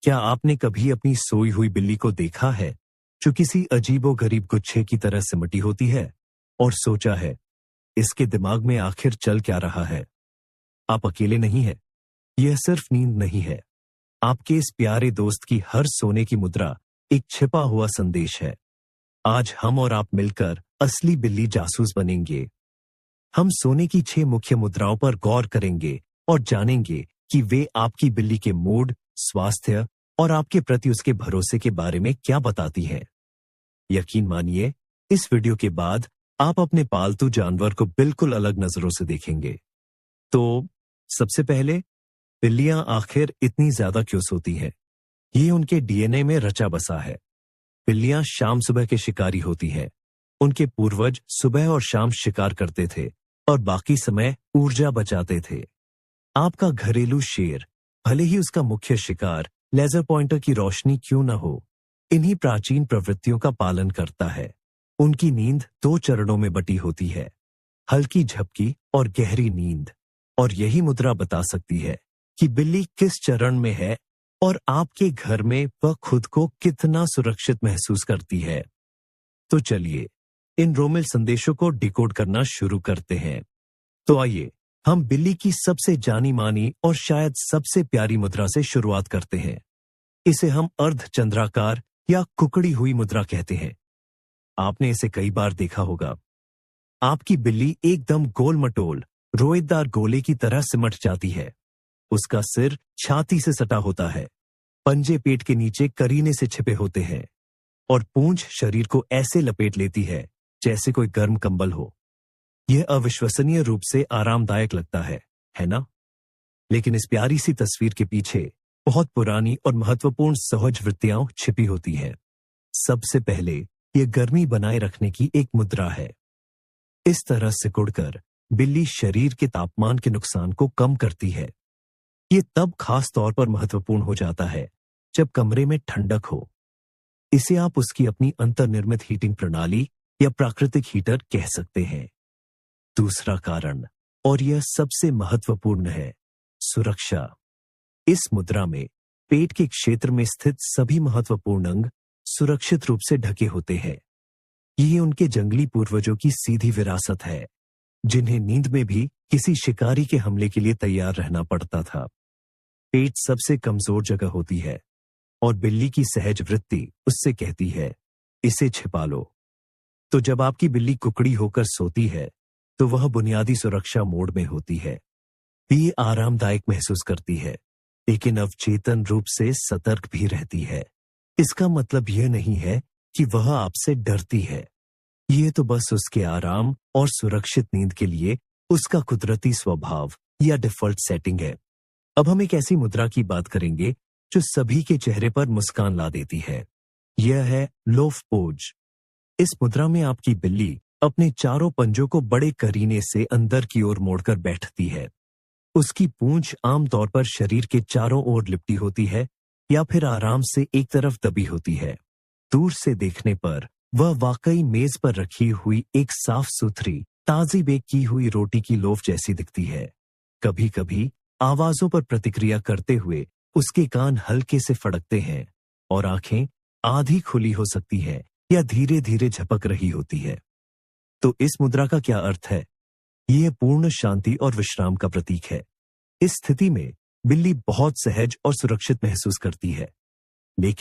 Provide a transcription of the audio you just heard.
क्या आपने कभी अपनी सोई हुई बिल्ली को देखा है जो किसी अजीबोगरीब गुच्छे की तरह सिमटी होती है और सोचा है इसके दिमाग में आखिर चल क्या रहा है? आप अकेले नहीं हैं। यह सिर्फ नींद नहीं है। आपके इस प्यारे दोस्त की हर सोने की मुद्रा एक छिपा हुआ संदेश है। आज हम और आप मिलकर असली बिल्ली जासूस बनेंगे। हम सोने की 6 मुख्य मुद्राओं पर गौर करेंगे और जानेंगे कि वे आपकी बिल्ली के मूड, स्वास्थ्य और आपके प्रति उसके भरोसे के बारे में क्या बताती हैं। यकीन मानिए, इस वीडियो के बाद आप अपने पालतू जानवर को बिल्कुल अलग नजरों से देखेंगे। तो सबसे पहले, बिल्लियां आखिर इतनी ज्यादा क्यों सोती हैं? ये उनके डीएनए में रचा बसा है। बिल्लियां शाम सुबह के शिकारी होती हैं। उनके पूर्वज सुबह और शाम शिकार करते थे और बाकी समय ऊर्जा बचाते थे। आपका घरेलू शेर, भले ही उसका मुख्य शिकार लेजर पॉइंटर की रोशनी क्यों न हो, इन्हीं प्राचीन प्रवृत्तियों का पालन करता है। उनकी नींद 2 चरणों में बटी होती है, हल्की झपकी और गहरी नींद। और यही मुद्रा बता सकती है कि बिल्ली किस चरण में है और आपके घर में वह खुद को कितना सुरक्षित महसूस करती है। तो चलिए, इन रोमिल संदेशों को डिकोड करना शुरू करते हैं। तो आइए, हम बिल्ली की सबसे जानी मानी और शायद सबसे प्यारी मुद्रा से शुरुआत करते हैं। इसे हम अर्धचंद्राकार या कुकड़ी हुई मुद्रा कहते हैं। आपने इसे कई बार देखा होगा। आपकी बिल्ली एकदम गोल मटोल, रोएदार गोले की तरह सिमट जाती है। उसका सिर छाती से सटा होता है, पंजे पेट के नीचे करीने से छिपे होते हैं और पूंछ शरीर को ऐसे लपेट लेती है जैसे कोई गर्म कंबल हो। यह अविश्वसनीय रूप से आरामदायक लगता है ना? लेकिन इस प्यारी सी तस्वीर के पीछे बहुत पुरानी और महत्वपूर्ण सहज वृत्तियां छिपी होती हैं। सबसे पहले, यह गर्मी बनाए रखने की एक मुद्रा है। इस तरह सिकुड़कर बिल्ली शरीर के तापमान के नुकसान को कम करती है। ये तब खास तौर पर महत्वपूर्ण हो जाता है जब कमरे में ठंडक हो। इसे आप उसकी अपनी अंतर्निर्मित हीटिंग प्रणाली या प्राकृतिक हीटर कह सकते हैं। दूसरा कारण, और यह सबसे महत्वपूर्ण है, सुरक्षा। इस मुद्रा में पेट के क्षेत्र में स्थित सभी महत्वपूर्ण अंग सुरक्षित रूप से ढके होते हैं। ये उनके जंगली पूर्वजों की सीधी विरासत है, जिन्हें नींद में भी किसी शिकारी के हमले के लिए तैयार रहना पड़ता था। पेट सबसे कमजोर जगह होती है और बिल्ली की सहज वृत्ति उससे कहती है, इसे छिपा लो। तो जब आपकी बिल्ली कुकड़ी होकर सोती है तो वह बुनियादी सुरक्षा मोड में होती है। ये आरामदायक महसूस करती है, लेकिन अवचेतन रूप से सतर्क भी रहती है। इसका मतलब यह नहीं है कि वह आपसे डरती है। ये तो बस उसके आराम और सुरक्षित नींद के लिए उसका कुदरती स्वभाव या डिफॉल्ट सेटिंग है। अब हम एक ऐसी मुद्रा की बात करेंगे जो सभी के चेहरे पर मुस्कान ला देती है। यह है लोफ पोज। इस मुद्रा में आपकी बिल्ली अपने चारों पंजों को बड़े करीने से अंदर की ओर मोड़कर बैठती है। उसकी पूंछ आमतौर पर शरीर के चारों ओर लिपटी होती है या फिर आराम से एक तरफ दबी होती है। दूर से देखने पर वह वाकई मेज पर रखी हुई एक साफ सुथरी, ताजी बेक की हुई रोटी की लोफ जैसी दिखती है। कभी कभी आवाजों पर प्रतिक्रिया करते हुए उसके कान हल्के से फड़कते हैं और आंखें आधी खुली हो सकती हैं या धीरे धीरे झपक रही होती है। तो इस मुद्रा का क्या अर्थ है? यह पूर्ण शांति और विश्राम का प्रतीक है। इस स्थिति में बिल्ली बहुत सहज और सुरक्षित महसूस करती है। लेकिन